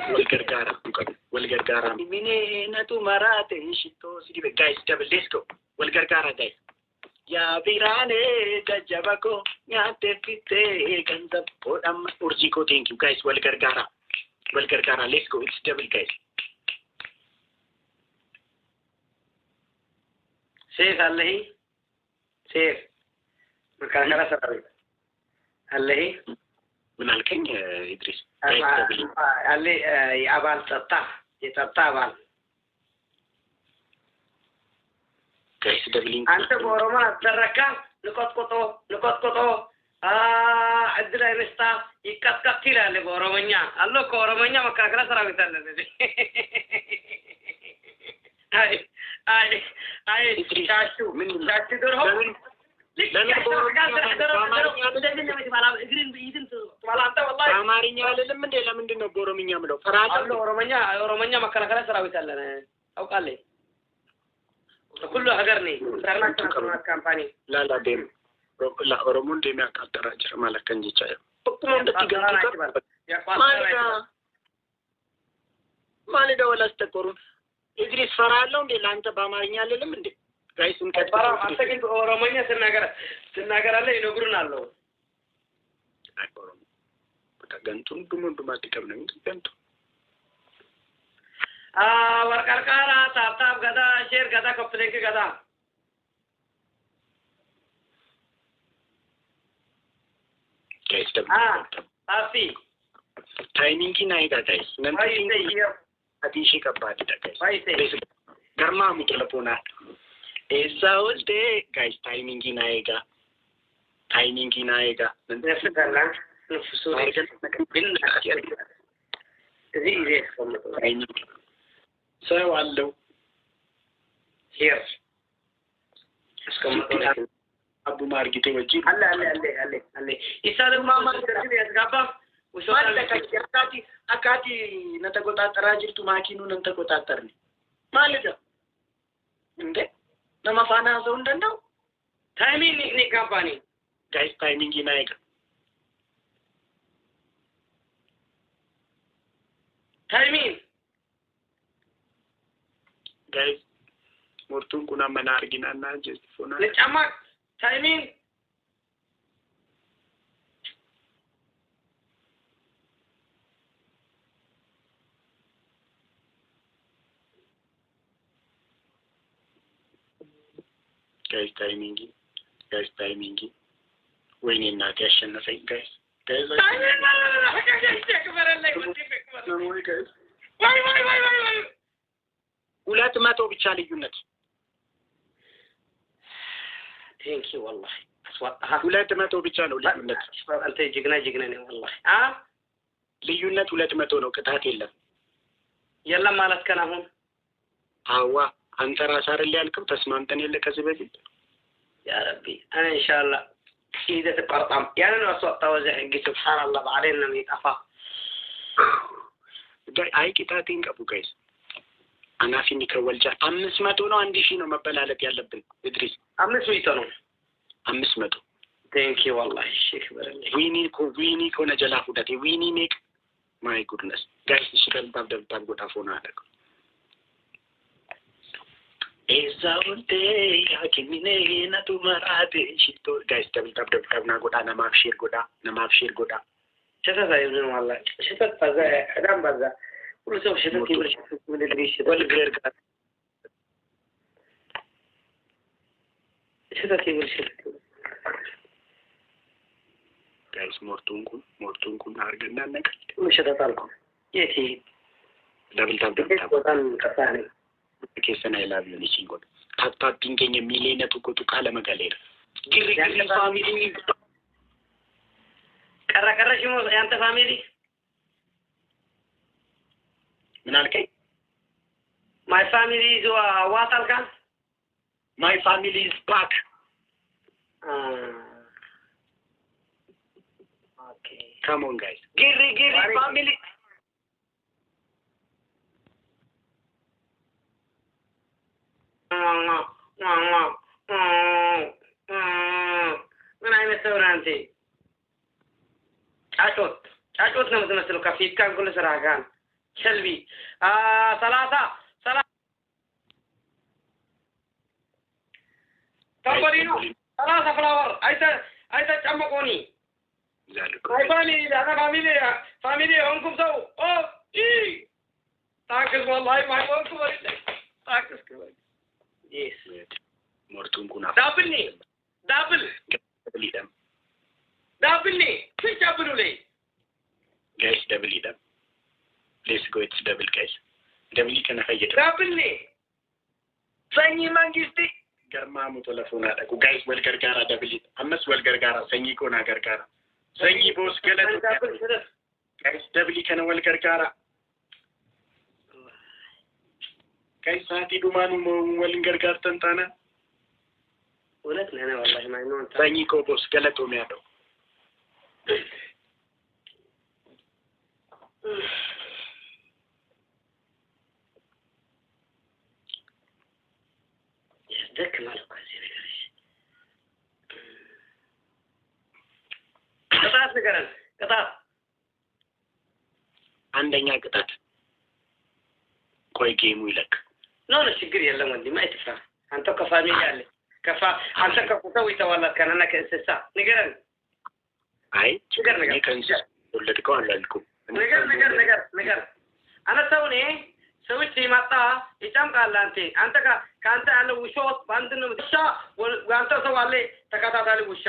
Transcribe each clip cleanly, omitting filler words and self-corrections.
والغرغارة منين تمرات شتو سيدي guys double let's go والغرغارة guys يا بيراني ججبكو يا تفتي كنزب ودم أرجيكو thank you guys والغرغارة let's go it's double guys سيف الله سيف مكان كلا سرابي الله من الكين إدريس الله يابال تتا بال guys double أنت بورما تركا نقط كتو أدري مستا يكت كيلا لبورمانيا الله كورمانيا مكان كلا سرابي تلا أي شاشو درهم አማርኛ አይደለም እንዴ ለምንድን ነው በኦሮምኛ ምለው ፈራጅ ኦሮምኛ መከላከያ ሰራዊት አለን አውቃለሁ ሁሉ ሀገር ነኝ ኢንተርናሽናል ካምፓኒ ላላዴም ኦሮሞ እንደሚያቃጠራጭ ማለት ከንጂቻ ማለዳ ወላስተቆሩ ኢድሪስ ፈራለው እንዴ ላንተ በአማርኛ አይደለም እንዴ ጋይስ እንከተራ አንተ ግን ኦሮሞኛ ትናገራለህ ይነግሩናል አይቆሮም በተገንቱን ዱማቲከም ነው እንዴ ወርቀርቃራ ታብታብ ገዳ ሼር ገዳ ኮፕሌክ ገዳ ጋይስ ደም አፊ ታይሚንግ ናይዳ ጋይስ ነንቲንግ አዲሺ ከባድ ጋይስ ገርማ ሙጥለፖና ኤሳውልቴ ጋይስ ታይሚንግ ናይጋ ነፍሰዳላ ነፍሱ ግን እዚህ ታይሚንግ ሰው አለው ሂር እስከመጣ አቡ ማርጊቴ ወጂ አለ ኢሳለም ማማ ከዚህ ያስጋባ ወሰዋል አካቲ ነተቆጣጠራ ጅርቱ ማኪኑን እንተቆጣጠርኒ ማለት ነው እንዴ ለማፋና ሰው እንደው ታይሚንግ ኒ ካምፓኒ ጋይስ ታይሚንግ ናይጋ ታይሚንግ guys murtun kuna mana argina na jestifona ለጫማ ታይሚንግ guys timing ወይኔ እናት ያሸነፈኝ guys ሁለት መቶ ብቻ ልዩነት ቴንክ ዩ والله ሁለት መቶ ብቻ ነው ልዩነት አንተ ጅግና ነው والله ልዩነት 200 ነው ቅጣት የለም ማለት ከና አሁን አዋ አንተ ራስ አይደል ያልከው ተስማምተን የለ ከዚህ በፊት ያ ረቢ انا ان شاء الله اذا تقرطم يعني انا اسوطا وزحق سبحان الله بعدين لم يطفى አይ ቅጣቴን ቀቡ ጋይስ አናፊኒ ከወልጃ 500 ነው 1000 ነው መበላለጥ ያለብን ኢድሪስ 500 ነው 500 ቴንክ ዩ والله ሼክ በረለ ዊኒ ኮ ነጀላ ሁዳቴ ዊኒ ሜክ ማይ ጉድነስ ጋይስ ሽከልታም ጎታፎና አደረገ ኤዛውንቴ ያኪሚኔ ነቱ መራቴ ሽቶ ጋይስ ደብና ጎዳ ነማብሼር ጎዳ ሸተታ ይሁን والله ሸተታ አዳም ባዛ ሁሉ ሰው ሸተት ይብር ሸተት ምን ልብሽ ወልገር ጋር ሸተት ይብር ሸተት ጋይስ ሞርቱንኩን አርገና ነቀ ሸተት አልኩ የቲ ደብልታም በጣም ከፋኔ ከሰና ይላል ልጅንጎ ታታፒንገኝ ሚሊየነቱ ቆጡ ካለ መጋሌር ግሪግሪ ፋሚሊ ቀረቀረሽሞ ያንተ ፋሚሊ ምን አልከኝ my family is what alka my family is back okay come on guys giri family ምን አይነት ሰው ነህ አንተ ጫጮት ነው የምትመስለው ከፊት ጋር ሁሉ ስራ ጋር شلبي 3 تمبرينو 3 فلاور أيتا تشمكوني هاي فاميلي هونكم سو إيه تاكس والله ما هونكم تاكس كمان يس مرتون كنا دابلني في دابلو لي guys double it up let's go it's double guys double كنا خيّت دابلني سني مانجستي كرمامو تلفونا دكو guys والغرغارا double it أمس والغرغارا سني كونا غرغارا سني بوس كلا guys double كنا والغرغارا guys ساتي دومانو والغرغار تنتانا ولكن أنا والله ما ينون سني كو بوس كلا توميادو يزدك مالك هذه قطعت عندنا قطعت كوي جيمو لك لا ችግር የለም ወንድም አይተፋ አንተ ከፋሚሊ አለ ከፋ አንተ ከቁተው ይተዋላ ከነና ከእንስሳ ንገረን አይ ችግር ነገር ከእንስሳ ወለድከው አላልኩም ነገር አነሳውኔ ሰዎች ሲመጣ ይጨምቃል አንተ ካንተ ያለ ውሾት ባንድ ነው ውሻ አንተ ሰው አለ ተከታታሊ ውሻ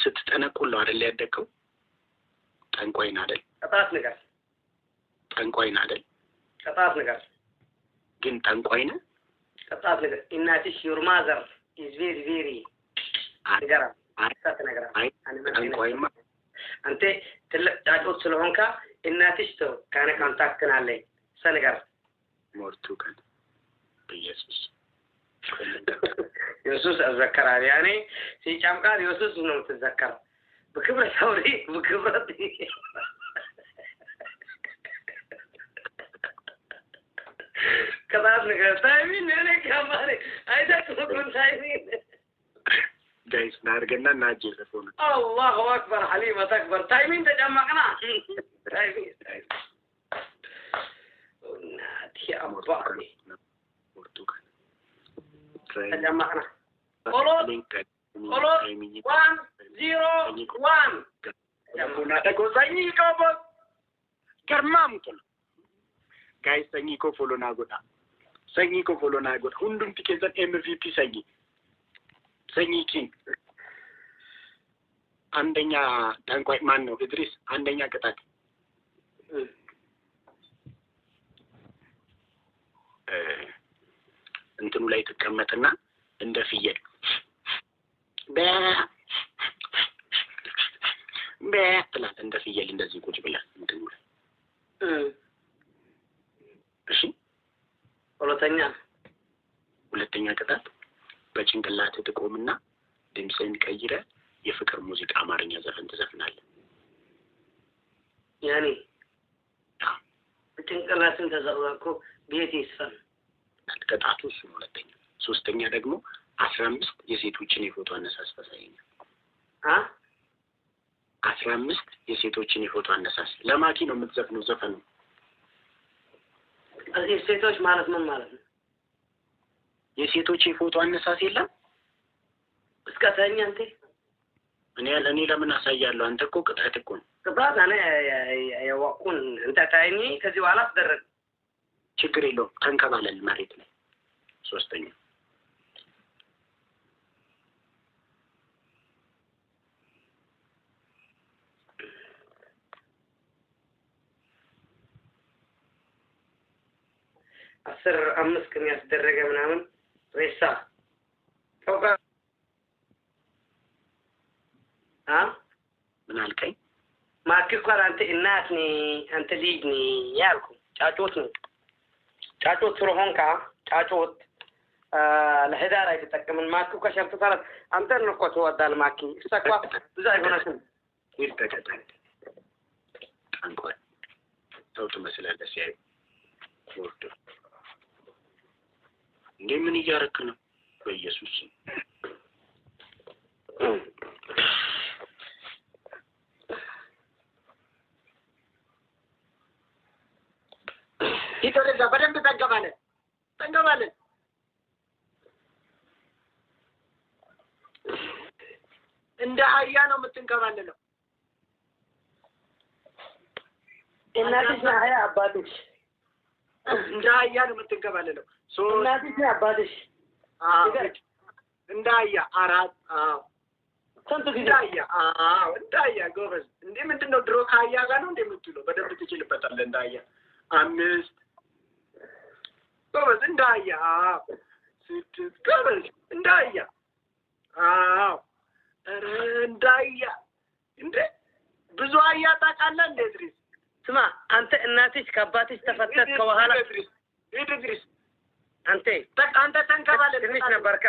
ስትጠነቁለው አይደል ያደከው ጠንቋይና አይደል ጠንቋይና አይደል ግን ጠንቋይና ቀጣት ነገር እናትሽ your mother is very very ነገር አይ ጠንቋይማ አንተ ትልቅ ጫጩት ስለሆንካ እናትሽ ተው ካነ ኮንታክት ናለኝ ሰነገር ሞርቱ ከን በኢየሱስ ኢየሱስ አዘከራል ያኔ ሲጫምቃል ኢየሱስ ነው ተዘከረ በክብረ ሰውሪ በክብረት ከዛት ነገር ታይሚን እኔ ከማሪ አይደለም ታይሚን ጋይስ ናርገና ናጅ ዘፎን አላሁ አክበር ሐሊማ ተክበር ታይሚን ተጨማቅና ታይሚን ናቲ አባሪ ፖርቱጋል ተጨማቅና ኦሎት 101 ያሙና ተጎዛኝ ቆቦ ከርማምኩል ጋይስ ሰኝኮ ፎሎና ጎዳ ሁንዱም ቲኬዘን ኤምቪፒ ሰኝኪ አንደኛ ጠንቋይ ማን ነው ኢድሪስ አንደኛ ቅጣት እንትኑ ላይ ተቀመጥና እንደ ፍየል በትላት እንደ ፍየል እንደዚህ ቁጭ ብላ እንትኑ ላይ እሺ ሁለተኛ ቅጣት በጭንቅላት ተቆምና ድምጽን ቀይረ የፍቅር ሙዚቃ አማርኛ ዘፈን ትዘፍናለህ ያኔ በጭንቅላትን ተዘዋቆ ቤት ይስፈን ቅጣቱ እሱ ሁለተኛ ሶስተኛ ደግሞ 15 የሴቶችን የፎቶ አነሳስ ታሳየኛል 15 የሴቶችን የፎቶ አነሳስ ለማኪ ነው የምትዘፍነው ዘፈኑ እዚህ ሴቶች ማለት ምን ማለት ነው የሴቶች የፎቶ አነሳስ የለም እስከታኛ አንተ እኔ ለምን አሳያለሁ አንተ እኮ ቅጣት እኮ ነው ቅጣት እኔ ያወቁን እንተ ታይኒ ከዚህ በኋላ ተደረገ ችግር የለውም ተንከባለል መሬት ላይ ሶስተኛ አስር አምስት ቀን ያስደረገ ምናምን ሬሳ ተውቃ ምን አልከኝ ማክኳር አንተ እናት ነኝ አንተ ልጅ ነኝ ያልኩ ጫጩት ስለሆንካ ጫጩት ለህዳር አይተጠቀምን ማክኩ ከሸርቱ ታላት አንተ ነው ቆቶ ወዳል ማኪ እሰቋ ብዙ አይሆነሽም ይተከታል አንቆይ ተውቱ መስላለሽ ያይ ወርዶ እንደምን እያረክ ነው በኢየሱስ ይተረዛ በደንብ ተንገባለን እንደ አህያ ነው የምትንከባለለው እናትሽ አህያ አባትሽ እንደ አህያ ነው የምትንከባለለው እናትሽ አባትሽ እንደ አህያ አራት ስንት ጊዜ እንደ አህያ ጎበዝ እንዴ ምንድነው ድሮ ከአህያ ጋር ነው እንደምትለው በደንብ ትችልበታለህ እንደ አህያ 5 ጎበዝ እንደ አህያ 6 ጎበዝ እንደ አህያ እንደ አህያ እንዴ ብዙ አህያ ታውቃለህ እንዴ ድሪስ ስማ አንተ እናትሽ ከአባትሽ ተፈተት ከኋላ ድሪስ አንተ ተንከባለል ትንሽ ነበርካ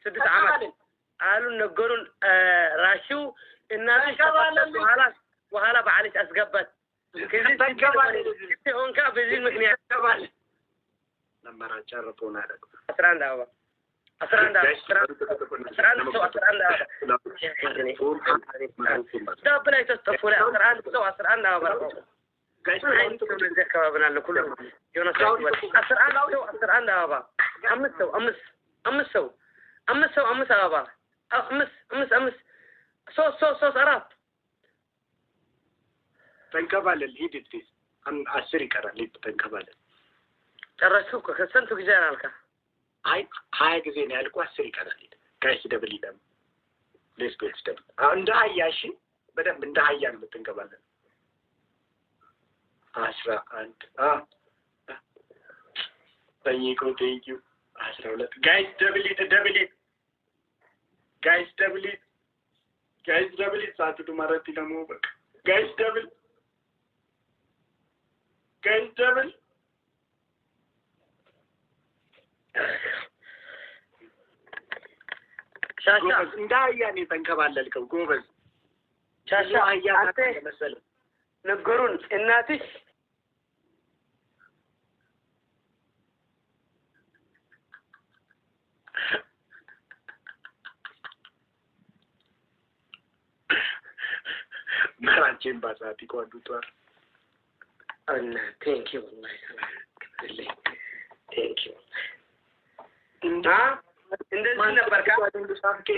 6 ዓመት አሉን ነገሩን ራሺው እናትሽ በኋላ በዓልሽ አስገባት ከዚህ ተንከባለል ሆንካ በዚህ ምክንያት ተንከባለል ነምበራቻ ረፖና አደረኩ 11 አበባ 11 دبل يتصفوا لا أسرعان سوى أسرعان أبغى أنتم من ذكر بنا لكل يونس أسرعان سوى أسرعان أبغى أمس أبغى أمس صو أراب تنكبال الهيد تيس أم أسري كرا ليب تنكبال ترى كسنتو جزانا لك هاي جزيني ألكو أسري كرا ليب كايس دبلي دم ليس بيت دم عند هاياشي بدأ من ده هايان بتنكبال أسرع أنت thank you أسرع ولا guys double it satu तुम्हारा तीन मुँह guys double شاشة እንዳ ያኔ ተንከባለልከው ጎበዝ ሻሻ አንተ መሰለ ነገሩን እናትሽ መራቼን ባሳቲ ቋዱቷር እና ቴንክ ዩ ወላሂ ቴንክ ዩ እንደዚህ ነበር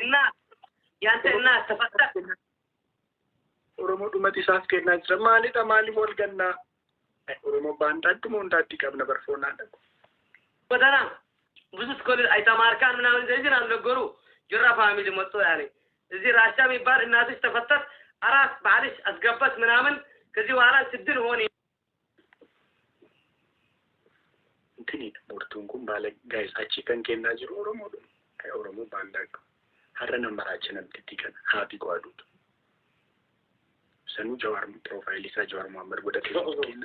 እና ያንተ እና ተፈታ ኦሮሞ ዱመቲ ሳስከና ጀማሊ ተማሊ ሞልገና ኦሮሞ ባንዳት ሞንዳት ይቀብ ነበር ፎና በደና ብዙ ስኮል አይተማርካን ምናምን እንደዚህ አልነገሩ ጅራ ፋሚሊ መጥቶ ያኔ እዚህ ራሻ የሚባል እናትሽ ተፈታት አራት ባልሽ አስገባት ምናምን ከዚህ በኋላ ስድል ሆነ እንትን ሞርቱንኩም ባለ ጋይስ አቺ ከንኬና ጅሮ ኦሮሞ ባንዳቅ ሀረነ መራችንም ትቲከን ሀቢ ጓዱት ሰኑ ጀዋር ፕሮፋይል ኢሳ ጀዋር መሐመድ ወደ ተሰከነ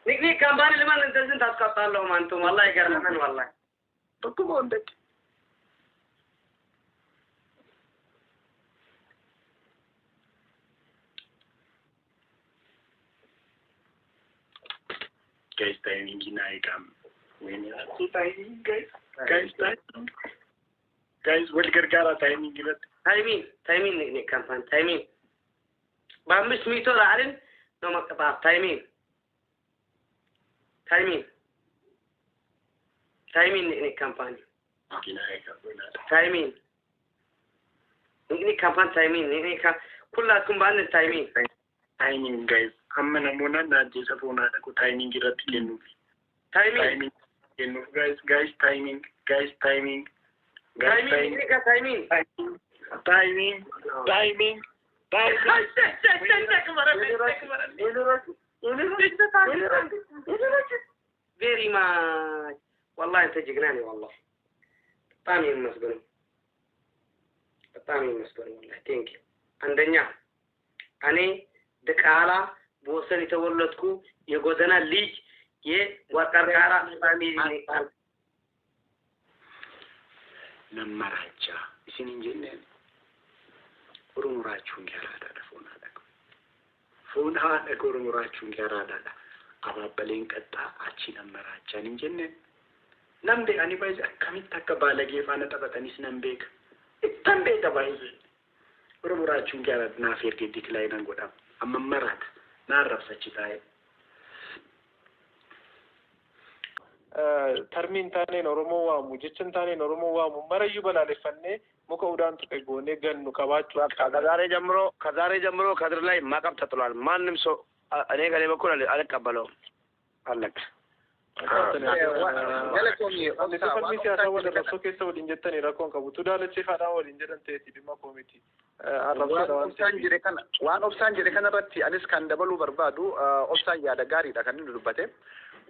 ንግኒ ካምፓኒ ለማን እንደዚህ ታስቀጣለው ማንቱ والله ይገርመን والله በቁሞ እንደት guys timing inaikam when you timing guys what gargara timing gilat timing ንግኒ ካምፓኒ timing በአምስት ሚሊዮን አይደል ነው መቀጣት timing ንግኒ ካምፓኒ timing ንግኒ ካምፓኒ timing ንግኒ ሁላችሁም ባንድ timing guys amana mona naje sapona ko timing giratti lenu timing lenu guys timing timing very much والله انت جناني والله طامي مسبن والله ثانك يو عندنا انا دقالا بوسن የተወለድኩ የጎደና ልጅ የወርቀርቃራ ፋሚሊ ነኝ ነመራቻ እሲን እንጀነ ኡሩሙራቹን ያራዳ ፎና ለጎሩሙራቹን ያራዳ አባበሌን ቀጣ አቺ ነመራቻን እንጀነ ነምዴ አኒ ባይዛ ከሚታከ ባለጌ ፋነ ተበተኒስ ነምቤክ ተምቤ ተባይዝ ኡሩሙራቹን ያራዳ ናፌር ዲክ ላይ ነንጎዳ አመመራት ናረፍሰች ታይ termiin taaneen Oromoo waamu jechan taaneen Oromoo waamu marayyuu balaaleffannee muka udaan tuqe goonee gannu qabaachuu ከዛሬ ጀምሮ ከድር ላይ ማዕቀብ ተጥሏል። ማንም ሰው እኔ ከኔ በኩል አልቀበለውም። አለቀ። Rakkoo keessa waliin jettanii rakkoon qabu. Tudaalachi haadhaa waliin jedhan ta'eeti dhimma koomiti. Waan obsaan jedhe kanarratti anis kan dabaluu barbaadu obsaan yaada gaariidha kan inni dubbate.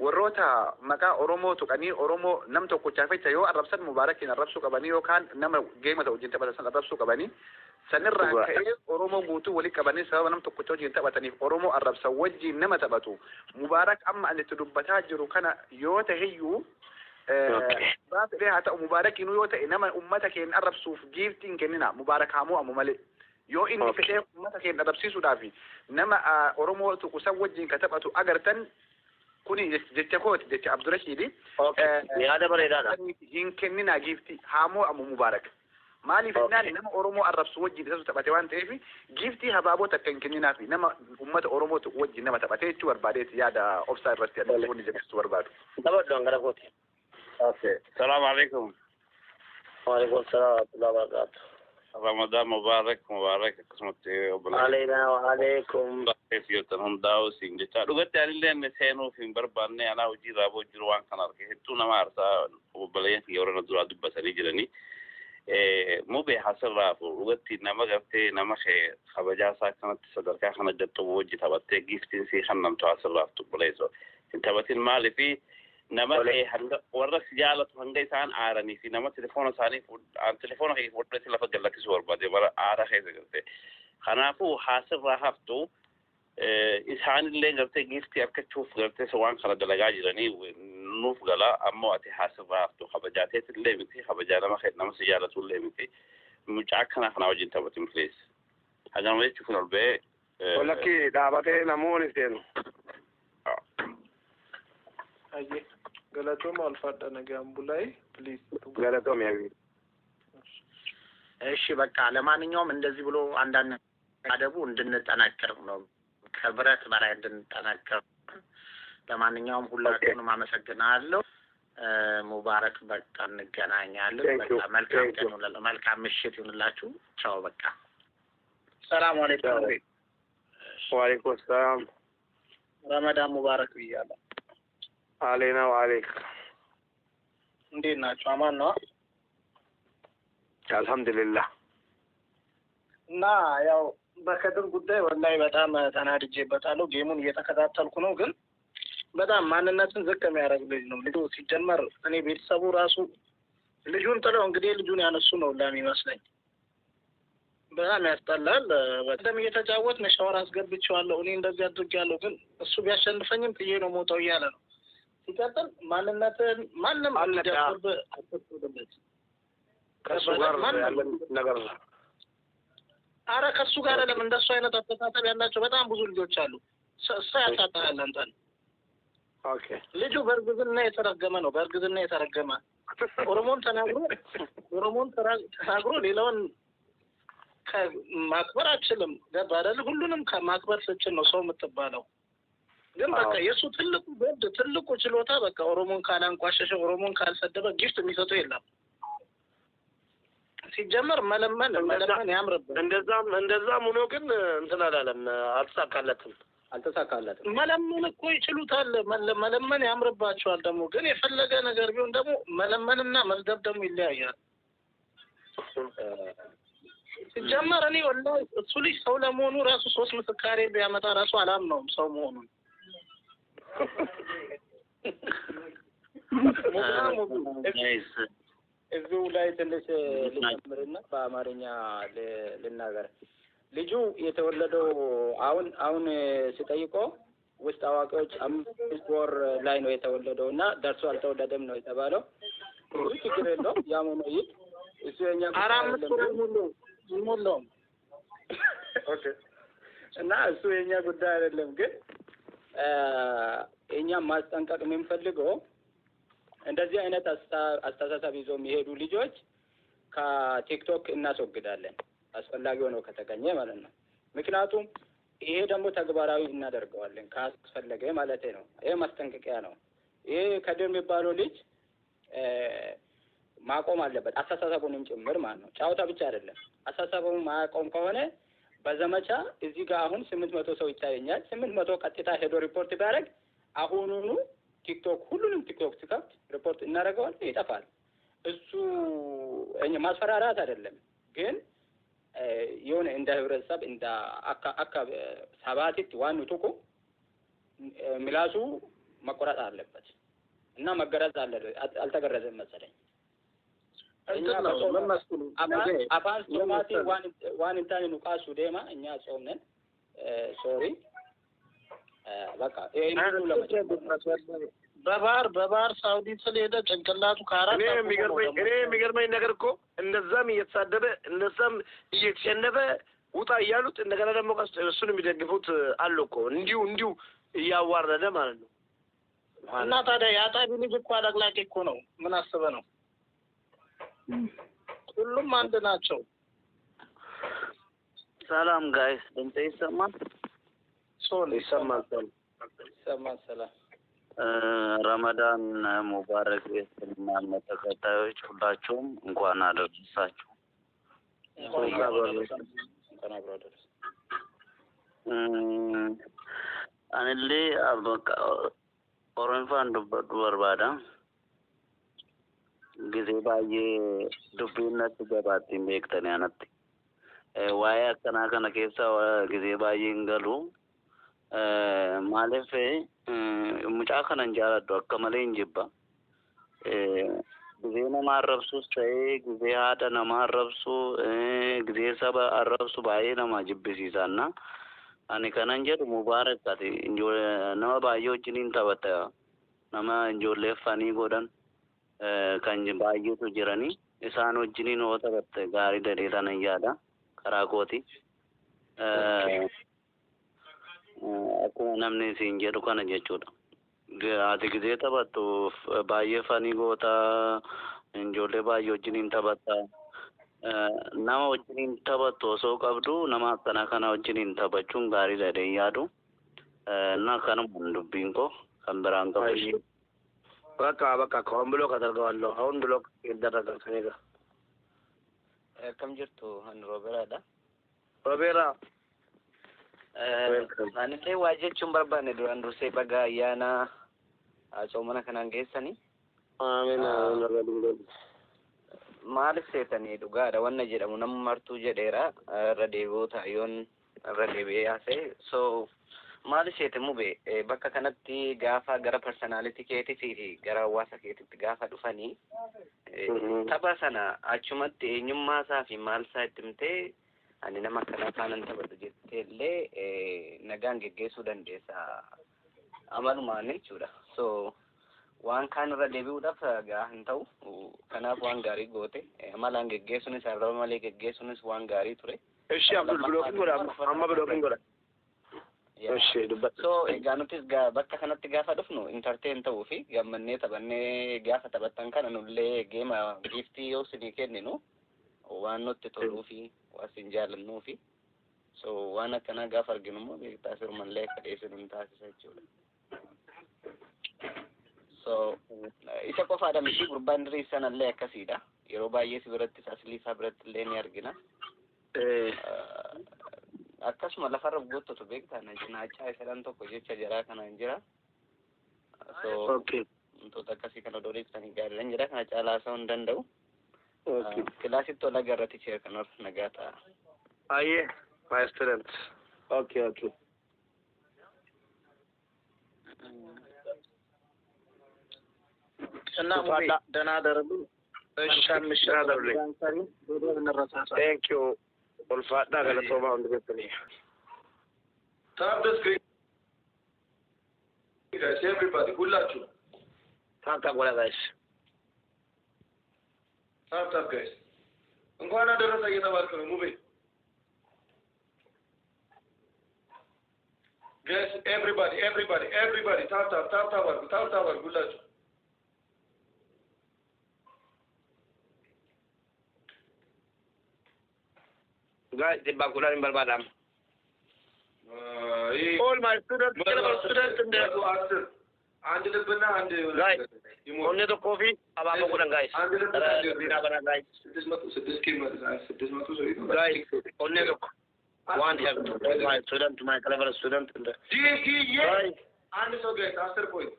Warroota maqaa Oromoo tuqanii Oromoo nam tokkochaa fecha yoo arrabsan Mubaarakiin arrabsuu qabanii yookaan nama geema ta'u wajjin taphatan arrabsuu qabanii sanirraa ka'ee Oromoo guutuu waliin qabanii sababa nam tokkochaa wajjin taphataniif Oromoo arrabsan wajjin nama taphatu. Mubaarak amma ani itti dubbataa jiru kana yoo ta'eyyuu baasee haa ta'u Mubaarakiin yoo ta'e nama ummata keenya arrabsuuf giiftiin kennina Mubaarak haamoo ammoo malee. Yoo inni fedhee ummata keenya arrabsiisuudhaaf nama Oromoo tuqusan wajjin ka taphatu agartan kuni jecha kooti jecha Abdurrashiidi yaada bareedaadha. Hin kennina giiftii haamoo ammoo Mubaarak. Maaliif naan nama Oromoo arrabsu wajjin isa taphate waan ta'eef giiftii habaaboo takka hin kenninaaf nama ummata Oromoo wajjin nama taphate jechuu barbaadeeti yaada obsaa irratti adeemsisuun jechuu barbaadu. Dabaddu hangara kooti. Okay. Salaamu alaikum. Wa alaikum salaam wa rahmatullahi wa barakatuh. Ramadan Mubarak akkasumatti علينا وعليكم Fiyotan hundaa'u siin jecha dhugatti anillee seenuuf hin barbaanne anaa hojii raaboo jiru waan kan arge hedduu nama aarsaa obboleeyyan kiyya warra duraa dubbatanii jiranii mubee hasirraafu dhugatti nama gartee nama kabajaasaa kanatti sadarkaa kana jalqabu hojii taphattee giiftiin sii hannamtu hasirraaftu obboleessoo hin taphatin maaliifi nama warra si jaalatu hanga isaan aaranii fi nama telefoona isaanii telefoona kee fudhatee lafa gallakkisuu barbaade mara aara keessa gartee kanaafuu hasirraa haftu isaanillee gartee giiftii argachuuf gartee waan kana dalagaa jiranii nuuf gala ammoo ati hasirraa haftu kabajaateetillee miti kabajaa nama si jaalatullee miti mucaa akkanaa kana wajjin taphatin please hagama jechuuf kun olbee walakki dhaabatee namoonni seenu. Aye galatooma alfaadha nagaan bulay please galatooma ያግኝ እሺ በቃ ለማንኛውም እንደዚህ ብሎ አንዳንድ አደቡ እንድንጠናከር ነው ከብረት በላይ እንድንጠናከር ለማንኛውም ሁላችሁንም አመሰግናለሁ ሙባረክ በቃ እንገናኛለን በቃ መልካም ምሽት ይሁንላችሁ ቻው በቃ ሰላም አለይኩም ወአለይኩም ሰላም ረመዳን ሙባረክ ብያለሁ علينا وعليك እንዴት ናችሁ አማን ነው አልহামዱሊላህ እና ያው በከድር ጉዳይ ወላሂ በጣም ተናድጄበታለሁ ጌሙን እየተከታተልኩ ነው ግን በጣም ማንነትን ዝቅ የሚያደርግ ልጅ ነው ልጁ ሲጀመር እኔ ቤተሰቡ ራሱ ልጁን ጥለው እንግዲህ ልጁን ያነሱ ነው ለሚመስለኝ በጣም ያስጠላል በደም እየተጫወትን ሻወር አስገብቼዋለሁ እኔ እንደዚህ አድርጌያለሁ ግን እሱ ቢያሸንፈኝም ጥዬ ነው ሞተው እያለ ነው ሲቀጥል ማንነትን ማንም አልደረበ አጥቶበት ከሱ ጋር ያለን ነገር ነው አረ ከሱ ጋር ለምን እንደሱ አይነት አስተሳሰብ ያላቸው በጣም ብዙ ልጆች አሉ ያሳጣል አንተን ኦኬ ልጁ በርግዝና የተረገመ ነው በርግዝና የተረገመ ኦሮሞን ተናግሮ ሌላውን ከማክበር አችልም ገባ አይደል ሁሉንም ከማክበር ስችል ነው ሰው የምትባለው ግን በቃ የሱ ትልቁ ችሎታ በቃ ኦሮሞን ካላንቋሸሸ ኦሮሞን ካልሰደበ ጊፍት የሚሰጠው የለም ሲጀመር መለመን ያምርብህ እንደዛም ሆኖ ግን እንትን አላለም አልተሳካለትም መለመን እኮ ይችሉታል መለመን ያምርባቸዋል ደግሞ ግን የፈለገ ነገር ቢሆን ደግሞ መለመንና መስደብ ደግሞ ይለያያል ሲጀመር እኔ ወላሂ እሱ ልጅ ሰው ለመሆኑ ራሱ 3 ምስካሬ ቢያመጣ ራሱ አላምነውም ሰው መሆኑን እዚሁ ላይ ትንሽ ልጨምርና በአማርኛ ልናገር ልጁ የተወለደው አሁን ሲጠይቀው ውስጥ አዋቂዎች 5 ወር ላይ ነው የተወለደው እና ደርሶ አልተወለደም ነው የተባለው ችግር የለውም ያም ነው ይት እሱ የኛ 4 ወር ሙሉ ኦኬ እና እሱ የኛ ጉዳይ አይደለም ግን እኛ ማስጠንቀቅ የምንፈልገው እንደዚህ አይነት አስተሳሰብ ይዘው የሚሄዱ ልጆች ከቲክቶክ እናስወግዳለን አስፈላጊ ሆኖ ከተገኘ ማለት ነው ምክንያቱም ይሄ ደግሞ ተግባራዊ እናደርገዋለን ካስፈለገ ማለት ነው ይሄ ማስጠንቀቂያ ነው ይሄ ከድር የሚባለው ልጅ ማቆም አለበት አስተሳሰቡንም ጭምር ማለት ነው። ጫውታ ብቻ አይደለም። አስተሳሰቡን ማቆም ከሆነ በዘመቻ እዚህ ጋር አሁን 800 ሰው ይታየኛል። 800 ቀጥታ ሄዶ ሪፖርት ቢያደርግ አሁኑኑ ቲክቶክ ሁሉንም ቲክቶክ ሲከፍት ሪፖርት እናደርገዋለን፣ ይጠፋል። እሱ ማስፈራራት አይደለም ግን የሆነ እንደ ህብረተሰብ እንደ አካ ሰባቲት ዋኑ ቱቁ ምላሱ መቆረጥ አለበት እና መገረዝ አልተገረዘም መሰለኝ። አፋን ሶማቲ ዋን እንታን ኑቃሱ ደማ እኛ ጾም ነን። ሶሪ በቃ ይሄን ሁሉ ለመጨመር በባህር ሳውዲ ስለሄደ ጭንቅላቱ ካራት እኔ የሚገርመኝ ነገር እኮ እነዛም እየተሳደበ እነዛም እየተሸነፈ ውጣ እያሉት እንደገና ደግሞ እሱን የሚደግፉት አሉ እኮ እንዲሁ እያዋረደ ማለት ነው። እና ታዲያ የአጣቢ ልጅ እኮ አለቅላቂ እኮ ነው። ምን አስበህ ነው? ሁሉም አንድ ናቸው። ሰላም ጋይስ፣ ድምጼ ይሰማል? ይሰማል። ሰላም ረመዳን ሙባረክ። የእስልምና እምነት ተከታዮች ሁላችሁም እንኳን አደረሳችሁ። አንሌ አበቃ ኦሮንፋን ዱበዱ በርባዳ ጊዜ ባዬ ዱብነት ገባቲ ቤክተን ያነት ዋያ ከና ከነ ኬሳ ጊዜ ባዬ እንገሉ ማለፌ ሙጫ ከነን ጃላዶ አከመሌ እንጅባ ጊዜ ነማረብሱስ ተይ ጊዜ ሀደ ነማረብሱ ጊዜ ሰበ አረብሱ ባዬ ነማ ጅብሲሳና ani kanan jedhu mubaarakati nama baay'ee wajjiniin taphata nama ijoollee fanii godhan kan baay'eetu jiranii isaan wajjiniin yoo taphatte gaarii dheeraa nan yaada karaa kooti akkuma namni siin jedhu kana jechuudha ati gisee taphattu baay'ee fanii goota ijoollee baay'ee wajjiniin taphata nama wajjiniin taphattu osoo qabdu nama akkana kana wajjiniin taphachuun gaariidha jedhee yaadu na kanuma dubbiin koo kan biraan qabu bakka kan ብሎ ካደርገዋለሁ አሁን ብሎ ይደረጋል ከኔ ጋር ከም jirtu han roberadha robera anillee waa jechuun barbaanne duraan dursee baga ayyaana soomana kanaan geessanii amiin maaliif seetanii dhugaadha wanna jedhamu nama martuu jedheera irra deebi'oota yoon irra deebi'ee haasee so maaliif seetamu bakka kanatti gaafa gara personality keetii fi gara hawaasa keetitti gaafa dhufanii tapha sana achumatti eenyummaa isaa fi maal isaa itti himtee ani nama akkanaa kaanan taphatu jettee illee nagaan geggeessuu dandeessa amalumaan jechuudha. So waan kaan irra deebi'uudhaaf gaa hin ta'u kanaaf waan gaarii goote amalaan geggeessuunis arraba malee geggeessuunis waan gaarii ture. እሺ አብዱል ብሎኪን ጎዳ አማ ብሎኪን ጎዳ እሺ ዱበት so egaa nutis bakka kanatti gaafa dhufnu entertain ta'uu fi gammannee taphannee gaafa taphattan kana nullee geema giftii yoo isinii kenninu waan nutti toluu fi waan isin jaallannuu fi so waan akkanaa gaafa arginu immoo beektaa sirmallee akka dhiyeessinu hin taasisa jechuudha. So isa qofaadha miti gurbaan dirii sanallee akkasiidha yeroo baay'ee si birattis aslii isaa biratti illee ni argina akkasuma lafarra goottotu beektaa naachaa isaadhaan tokko jecha jaraa kanaan jira so wantoota akkasii kana odeessanii gaariidhaan jira kana caalaa isaa hin danda'u kilaasitti ol agarratti cheer kanarra nagaa ta'a. Ayyee my student okay እና ደህና አደረጉ። እሺ አደረጉልኝ። Thank you. Ulfaadha galatooma hundumatti. Tap the screen. Guys, everybody, ሁላችሁ ታፕ ጎላ guys. ታፕ guys. እንኳን አደረሰ እየተባልክ ነው ሙቤ። Guys, everybody, tap አድርጉ ሁላችሁ። Guys, the bakulan balbalam. All my students, አንድ ልብና አንድ ጋይ ኦኔ ቶ ኮፊ አባቦ ጉዳን ጋይስ አንድ ልብና ቢና በና ጋይስ 600 ኪሎ 600 ሰው ይነው ጋይስ ኦኔ ቶ ዋን ሄቭ ማይ ስቱደንት ማይ ክለቨር ስቱደንት እንደ ዲዲዬ አንድ ሰው ጋይስ 10 ፖይንት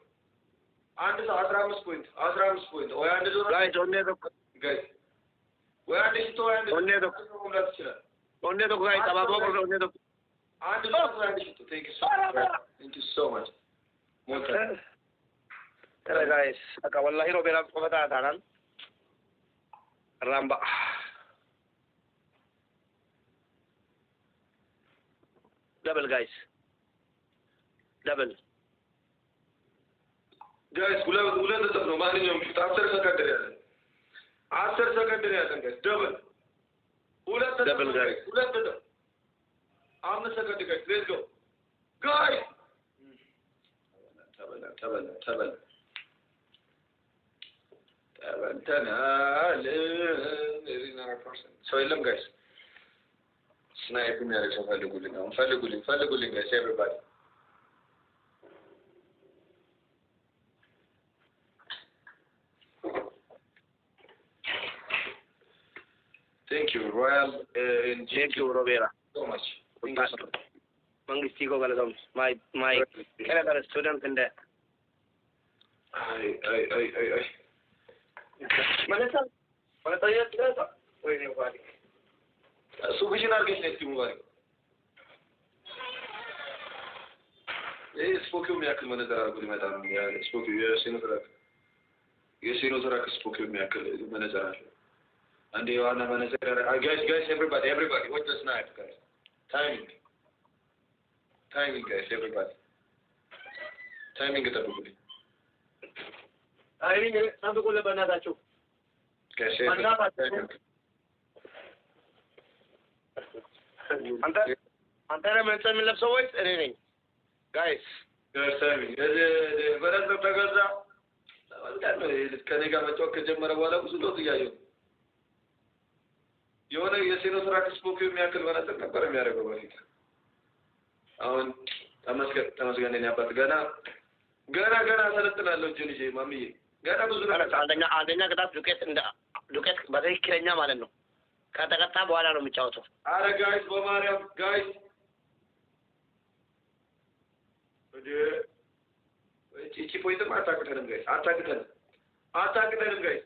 አንድ ሰው 15 ፖይንት ወይ አንድ ዞር ጋይስ ኦኔ ቶ ጋይስ ወይ አንድ ሽቶ ወይ አንድ ኦኔ ቶ ሙላት ይችላል ኦኔ ቶ ጋይስ አባቦ ጉዳን ኦኔ ቶ አንድ ዞር ወይ አንድ ሽቶ ቴንክ ዩ ሶ ማች ሞታ Kaya guys, wallahi Robera ko matatanan. Ramba. Double guys. Double. Guys, ulan tetap no mani nyom kita 10 second ya. 10 second ya guys, double. Ulan tetap double guys. Ulan tetap. 5 second guys, let's go. Guys. Tabal. So ilm guys. Snipe me are so faliguling guys everybody. Thank you Royal Thank you Robera so much. Mangistigo galadom my Canada student in there. Ay. Mana tayo kita? Oy ni bari. Subhinar ke sesi mubarak. इसको क्यों मैं अकल मैंने जरा बुरी मैदान में यार इसको क्यों ये सीनो जरा इसको क्यों मैं अकल मैंने जरा and you are मैंने जरा guys everybody watch the snipe guys timing guys everybody timing kita dulu Ay ni sabi ko laban na dacho कैसे Antara mensa milap so wait any guys timing በረዝ ተገዛ ከኔ ጋር መጫወት ከጀመረ በኋላ ብዙ ለውጥ እያየሁ የሆነ የሲኖ ትራክስ ቦክ የሚያክል በረዝ ነበር የሚያደርገው በፊት አሁን ተመስገን እኔ አባት ገና ሰለጥናለሁ እንጂ ልጄ ማሚዬ ገና ብዙ አንደኛ ቅጣት ዱቄት በትክክለኛ ማለት ነው ከተቀጣ በኋላ ነው የሚጫወተው አረ ጋይስ በማርያም ጋይስ እቺ ፖይንት አታክተንም ጋይስ